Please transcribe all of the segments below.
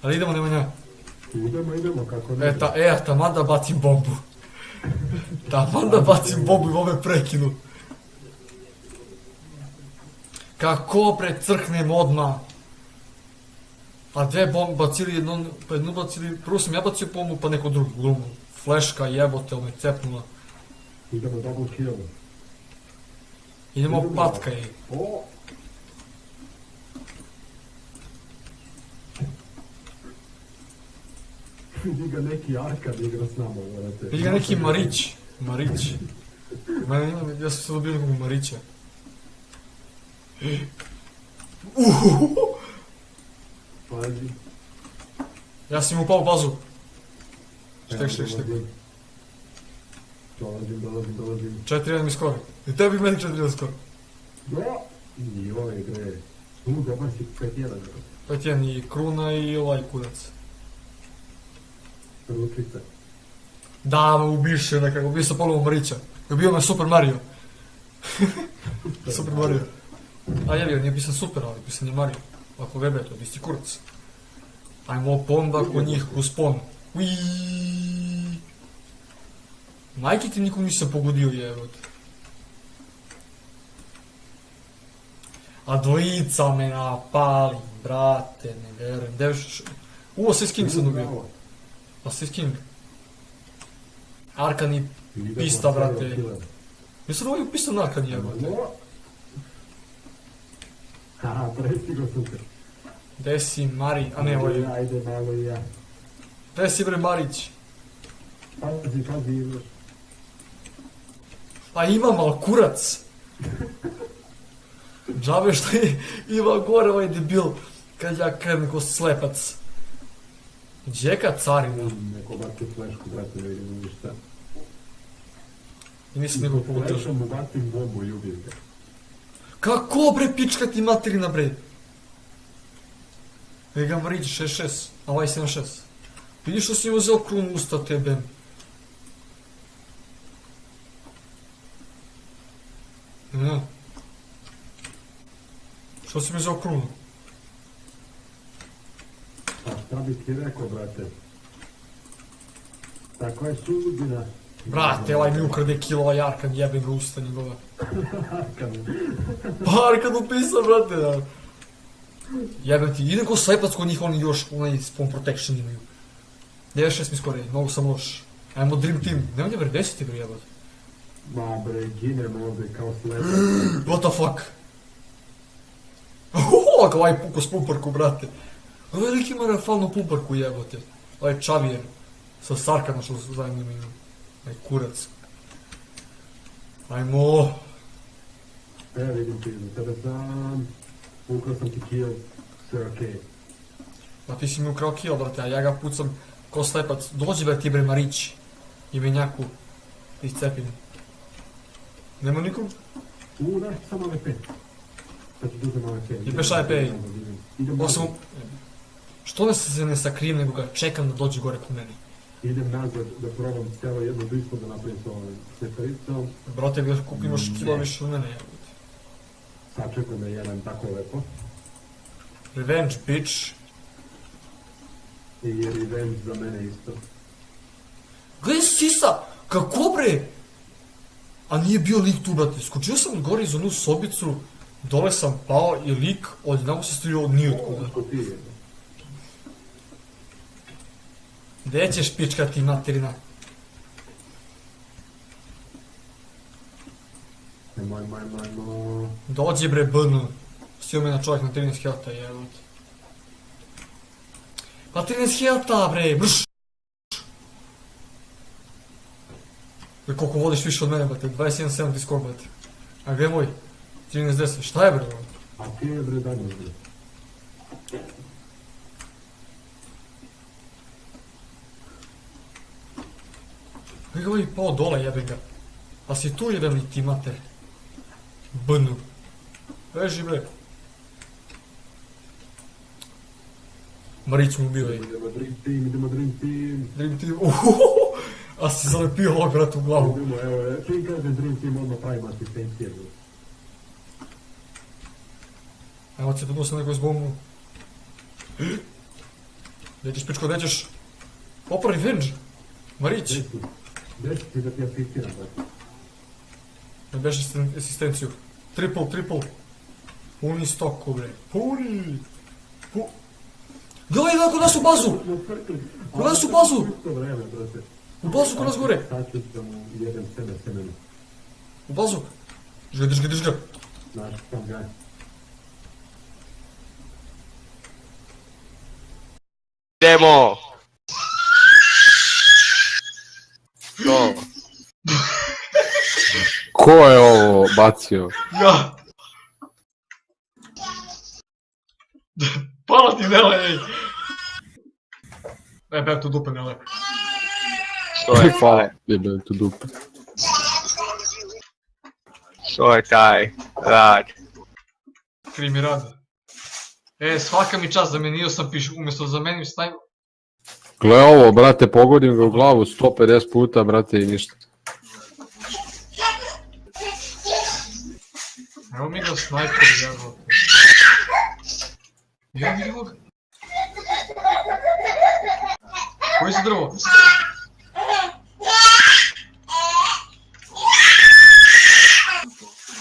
Ali idemo, nema njoj. Idemo, kako ne. Taman da bacim bombu. Taman da bacim bombu i ove prekinu. Kako bre crknem odmah. A dve bombe bacili, jednu bacili, prvo sam ja bacio bombu pa neko drugi glumu. Fleška jebote, me cepnula. Idemo double kill. Idemo patka i. O! Vidi ga neki Arkad igra s nama, vrate. Vidi ga neki Marić. Ja sam se dobio nekog Marića. Pazi. Ja sam im upao u bazu. Štek. Dolazim. 4-1 mi skoro. I tebi meni 4-1 skoro. Do! I ove gre. Dobar si 5-1. 5-1 i Kruna i ovaj kudac. Ručice. Da, me ubiše nekako, bio sam ponovo Marića. Bio me Super Mario. Super Mario. A jebio, nije pisan Super, ali pisan je Mario. Ako vebe, to je isti kurac. Ajmo pomba kod njih u spon. Uiii. Majke ti nikom nisam pogodio jebot. A dvojica me napali, brate, ne verujem. Assist King sam dobio. Assist King. Arkan i pista, brate. Jesam ovaj upisan Arkan jebote. Haha, prestigo super. Gde si Mari, a ne ovaj. Ajde, malo i ja. Gde si bre Marić? Pazi, imaš. A imam, al kurac. Džabe što ima gore ovaj debil, kad ja krenem ko slepac. Džeka carina. Neko baci flešku, brate, ne vidim ništa. I nisam nikog pogodio. Flešom mu bacim bombu i ubijem ga. Kako bre pička ti materina bre? Ega Marić 6-6, a ovaj 7-6. Vidiš što si uzeo krunu usta tebe? Ne. Što si mi uzeo krunu? Pa šta bi ti rekao, brate? Tako je sudbina. Brate, ovaj mi ukrade kilova Jarkan, jebe ga usta njegova. Arkan. Pa Arkan upisao, brate, da. Jebem ti, idem ko slepac kod njih, oni još onaj spawn protection imaju. 96 mi skoro je, mnogo sam loš. Ajmo Dream Team, nemoj ne bre, 10 ti bre jebate. Ma bre, ginem ovdje kao slepac. What the fuck? Kako ovaj puko s pumparku, brate. Ovaj lik ima rafalnu pumparku jebote. Ovaj Čavijer. Sa Sarkana što zajedno imaju. Ovaj kurac. Ajmo. Vidim ti, za tebe sam. Ukrao sam ti kill, sve okej. Pa ti si mi ukrao kill, brate, a ja ga pucam ko slepac. Dođi bre ti bre Marić. I menjaku. Iscepim. Nema nikom? Daš sam ove 5. Sad ću uzem ove 5. I peš AWP. Idem Ovo sam... nazad. Što ne se ne sakrijem, nego ga čekam da dođe gore kod meni. Idem nazad da probam cijelo jedno bistvo da napravim s ovom separicom. Brate, koliko imaš kila više od mene, jebote. Sačekaj me jedan tako lepo. Revenge, bitch. I revenge za mene isto. Gledaj sisa, kako bre? A nije bio lik tu, brate. Skočio sam gore iz onu sobicu, dole sam pao i lik odjednom se strio od nijotkuda. Ko ti je? Gde ćeš pička ti materina? Moj. Dođi bre BN. Stio me na čovjek na 13 helta, jebote. Pa 13 helta bre, brš! Bre, koliko vodiš više od mene, brate, 21-7 ti skor, brate. A gdje je moj? 13-10, šta je bre ovo? A ti je bre danas bre. Gdje ga ovaj pao dole, jebem ga. A si tu jebem li ti mater? BN. Beži bre. Marić mu ubio, ej. Idemo Dream Team. Dream Team, a si zalepio ovog brata u glavu. Idemo, evo, čim kaže Dream Team odmah pravimo asistencije. Evo će da nosim neko s bombu. Gdje ćeš, pičko, gdje ćeš? Opa, revenge! Marić! Gdje si da ti asistiram, brate? Ne beš asistenciju. Triple. Puni stoku, bre. Puni! Gledaj, kod nas u bazu! Kod nas u bazu! U bazu, kod nas gore! Sad ću da mu jedem semenu. U bazu! Drži ga! Znaš, sam gaj. Idemo! Što? Ko je ovo bacio? Ja! Pala ti, Nele, ej! Bem tu dupe, Nele. Što je Hvala, taj? jebem tu dupe. Što je taj rad? Krimi rad. Svaka mi čast, zamenio sam umjesto zamenim stavim... Gle ovo, brate, pogodim ga u glavu 150 puta, brate, i ništa. Evo mi ga snajper, jebote. Ja vidimo ga. Koji si drvo?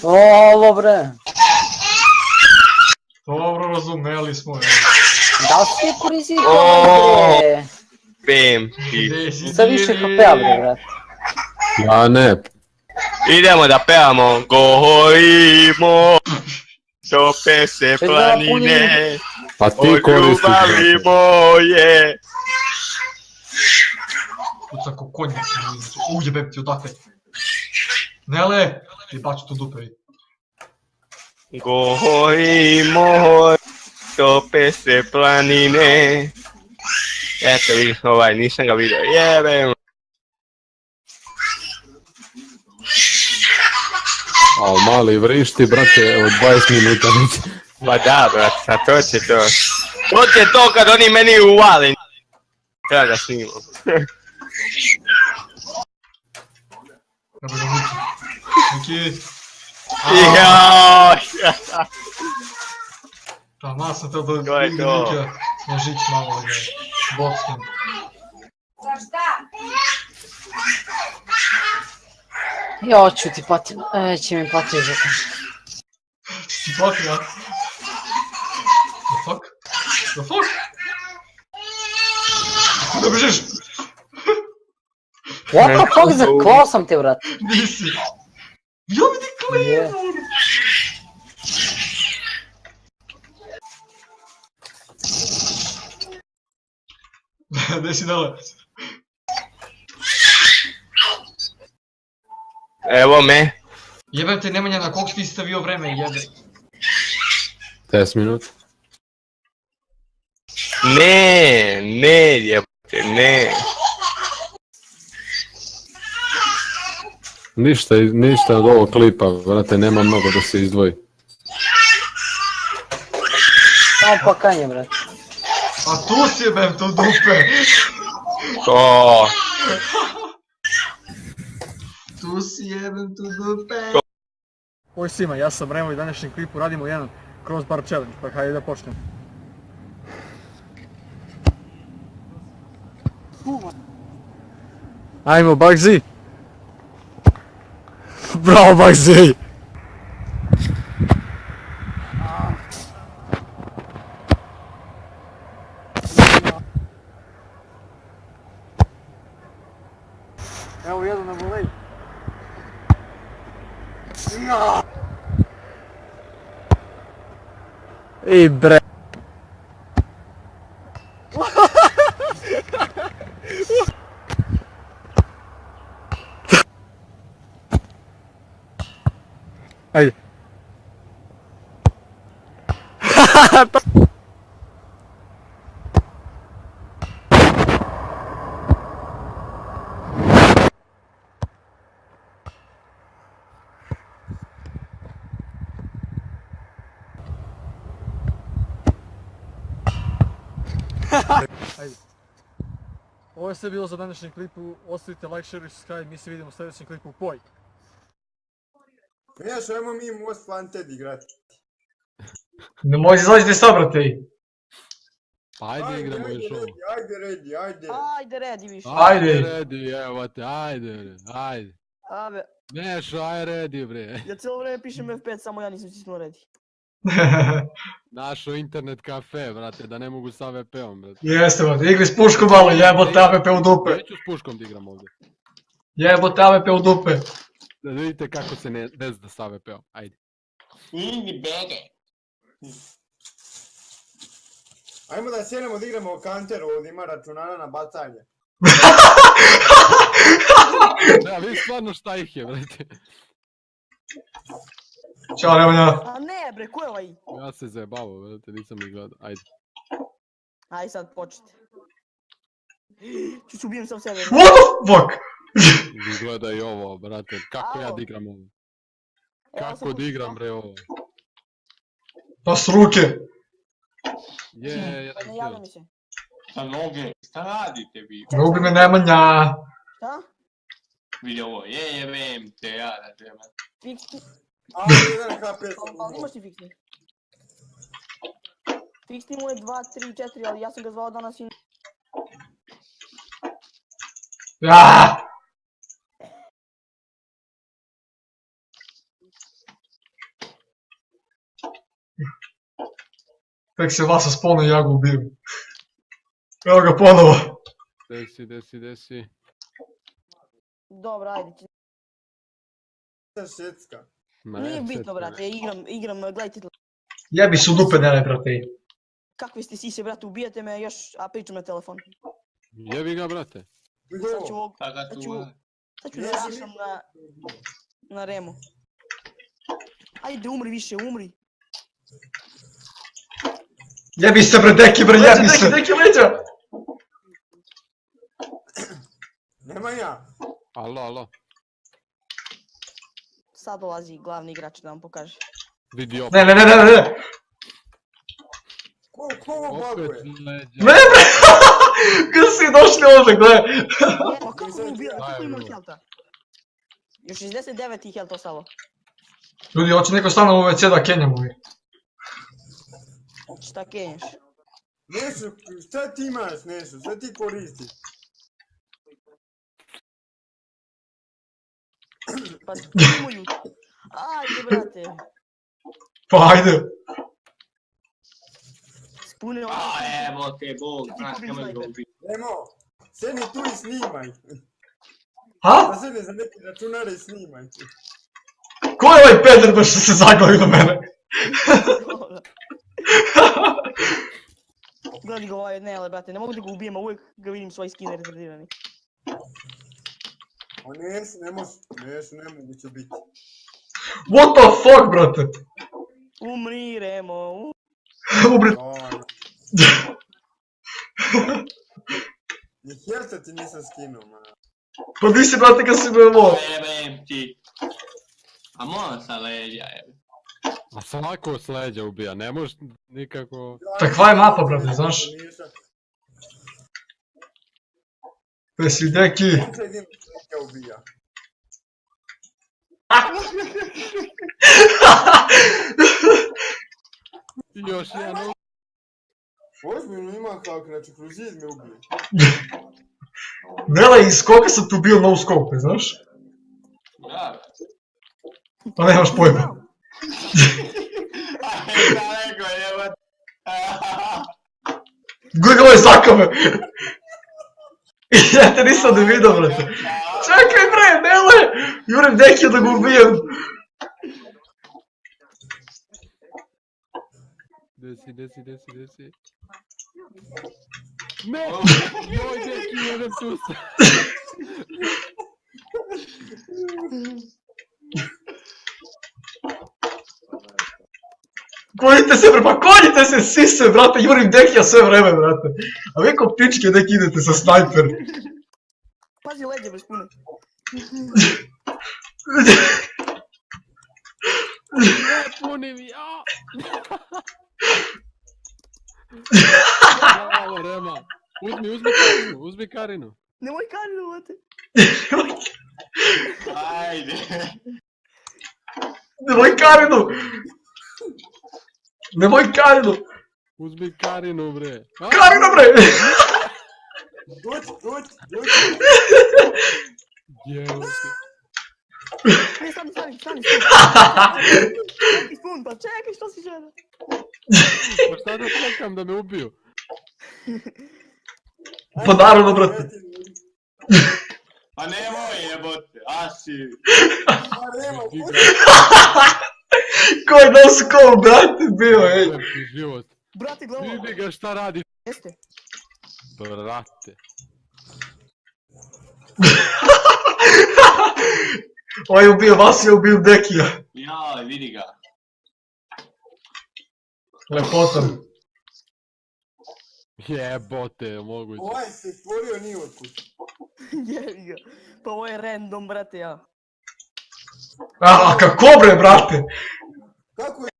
Ovo bre, Dobro, razumeli smo, da li ste koristili to bre? Pim. Za više HP-a bre, brate. Ja ne. Idemo da pevamo. Govorimo. Tope se planine. Pa ti Od koristiš, ljubavi brate. moje. Puca ko konja. Jebem ti odakle. Nele! Ti baću tu dupe. Govorimo. Tope se planine. Eto vidiš, nisam ga vidio. Jebem. Al mali vrišti, brate, od 20 minuta. Pa da, brate, a to će to. To će to kad oni meni uvale. Treba da snimam. Evo ga Miki. Joj! Tamo sam teo da To je vidim to. Mikija na žić malo da boksnem. Ja ću ti pati, će mi pati žuka. Ti pati, ja? The fuck? The fuck? Da bežiš? What the fuck, zaklao sam te, brate. Nisi. Ja vidi Claymore! Gdje si Nele? Evo me. Jebem te Nemanja, na koliko ti stavio vreme, jebe. 10 minuta. Ne, jebote, ne. Ništa od ovog klipa, brate, nema mnogo da se izdvoji. Samo pakanje, brate. A tu si jebem to dupe! To. Tu si jebem tu dupe! Oj svima, ja sam Remo i u današnjem klipu radimo jedan crossbar challenge, pa hajde da počnemo. Ajmo, Bugsy! Bravo, Bugsy! Evo jedan na volej. Ej bre. Ajde. Ajde. Ovo je sve bilo za današnjem klipu, ostavite like, share i subscribe, mi se vidimo u sljedećem klipu, poj! Znaš, ajmo mi Most Wanted igrat. Ne možeš izađite sabrate. Pa ajde igramo još ovo. Ajde. Ajde, redi više. Ajde. Redi, evo te, ajde. Abe, Nešo, aj redi bre. ja cijelo vreme pišem F5, samo ja nisam stisnuo redi. Našo internet kafe, brate, da ne mogu sa AVP-om, brate. Jeste, brate, igri s puškom malo, jebote AVP u dupe. Neću s puškom da igram ovdje. Jebote AVP u dupe. Da vidite kako se ne zda sa AVP-om, ajde. Ajmo da sjednemo da igramo kanteru, ovdje ima računara na bacanje. Da, vidi stvarno šta ih je, brate. Ćao, Nemanja. A ne bre, ko je ovaj? Ja se zajebavao, brate, nisam ih gledao, ajde. Aj sad počnite. Ću ubijem sam sebe. What the fuck? Vi gledaj ovo, brate, kako ja digram ovo? Kako digram bre ovo? Pa s ruke. Je, Ne javlja mi se. Sa noge, šta radite vi? Ne ubi me Nemanja. Šta? Vidi ovo, jebem te, ja da treba. Fiksni. Ajde, 1 HP sam Imaš ti fiksni? Fiksni mu je 2, 3, 4, ali ja sam ga zvao danas i... Ja. Tek se Vasa spolno i ja ga ubijem. Evo ga ponovo. Desi. Dobro, ajde. šecka. Nije bitno, brate, igram, gledajte. Jebi su dupe, ne, brate. Kakvi ste sise, brate, ubijate me još, a pričam na telefon. Jebi ga, brate. Sad ću da rašam na Remu. Ajde, umri više, umri. Jebi se, bre, deki, bre, jebi se. Deki, leđa. Nemanja. Alo. Sad dolazi glavni igrač da vam pokaže. Vidi opet. Ne. Ko ovo baguje? leđa. Ne, bre. Kada si došli ovdje, gledaj. Pa kako me ubija, kako imam helta? Još 69 ih helta ostalo. Ljudi, hoće neko stano u WC da kenjamo vi. Šta kenješ? Nešu, šta ti imaš, Nešu, šta ti koristiš? Pa stimuju. Ajde, brate. Pa ajde. Spune ovo. Evo te bog, znaš nemoj ga ubiti. Nemo, sedni tu i snimaj. Ha? Da sedne za neki računar i snimaj. Ko je ovaj peder baš što se zaglavio na mene? Gledaj ga ovaj, ne, ali brate, ne mogu da ga ubijem, a uvijek ga vidim svoj skin retardirani. A Nešu, Nešu, nemoguće biti. What the fuck, brate? Umri, Remo, Ubri. Ni helta ti nisam skinuo, man. Pa di si, brate, kad si me lo? Jebem ti. A moram sa leđa, jebem. A svako s leđa ubija, ne možeš nikako... Takva je mapa, brate, znaš? Gdje si, deki? Učaj dim neka ubija. Još jedan Ozbiljno ima hak, znači kroz zid me ubije. Nela, iz koga sam tu bio no scope, znaš? Da, Pa nemaš pojma. daleko, jebem. Gledaj ovaj zakame! Ja te nisam ne vidio, brate. Čekaj, bre, Nele! Jurim Dekija da ga ubijem. Desi. Ne! Joj, Deki, jedan tu se. Konjite se, bre, pa konjite se, sise, brate, jurim Dekija sve vreme, brate. A vi ko pičke nek idete sa snajper. pazi leđe bez pune. Ne, punim, ja! Bravo, Rema. Uzmi Karinu. Nemoj Karinu, brate. Ajde. Nemoj Karinu! Nemoj Karinu! Uzmi Karinu, bre. A? Karina bre! Dođi. Jebote. Ne, stani. Čekaj spun, pa čekaj, što si žena? Pa šta da čekam da me ubiju? Pa naravno, brate. Pa nemoj jebote, asi. Koji nos ko, brate, bio, ej. Lepši život. Brate, gledaj ovo. Vidi ga šta radi. Jeste? Brate. Ovaj je ubio vas, je ubio Dekija. Jaj, vidi ga. Lepotan. Jebote, moguće. Ovaj se stvorio nije otkud. Jebi ga. Pa ovo je random, brate, ja. A kako bre, brate? Kako je?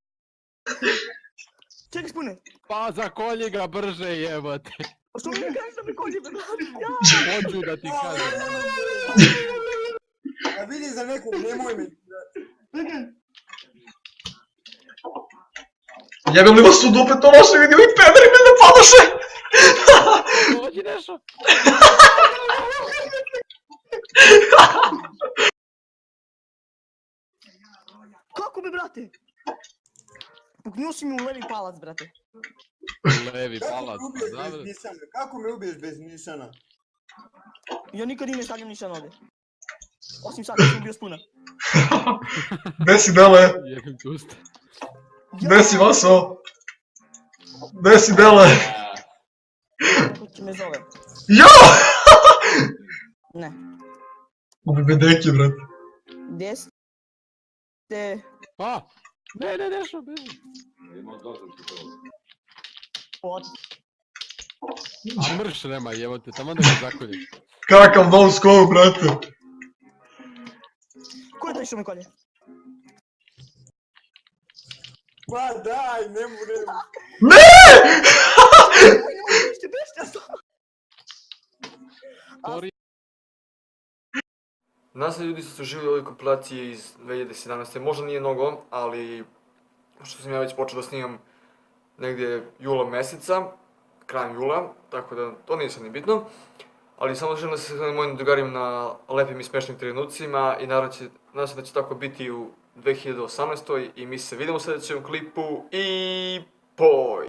Čekaj spune. Pa zakolji ga brže, jebote. Pa što mi ne kažeš da me kolje, brate? Ja! Hoću da ti kažem. A vidi za nekog, nemoj me. Jebem li vas u dupe to vaše vidio i pederi me ne padaše! Dođi nešto. Kako bi, brate? Puknuo si mi u levi palac, brate. Levi palac, završi. Kako me ubiješ bez nišana? Ja nikad ne stavljam ništa na ovdje. Osim sad kad sam ubio spuna. Gde si Dele? Jebim tu usta. Gde si Vaso? Gde si Dele? Kako ti me zove? Jo! Ne. Ubi me Deki, brate. Gdje ste? A! Ne, nešto, beži. Od... A mrš nema, jebote, tamo da ga zakolji. Kakav no scope, brate. Ko je taj što me kolje? Pa daj, ne mogu. Ne! Nemoj, bešte. Sorry. Nas ljudi su živjeli ove kompilacije iz 2017. Možda nije mnogo, ali što sam ja već počeo da snimam negdje jula meseca, krajem jula, tako da to nije sad ni bitno. Ali samo želim da se sa mojim drugarima na lepim i smešnim trenucima i nadam se da će tako biti u 2018. I mi se vidimo u sljedećem klipu i poj!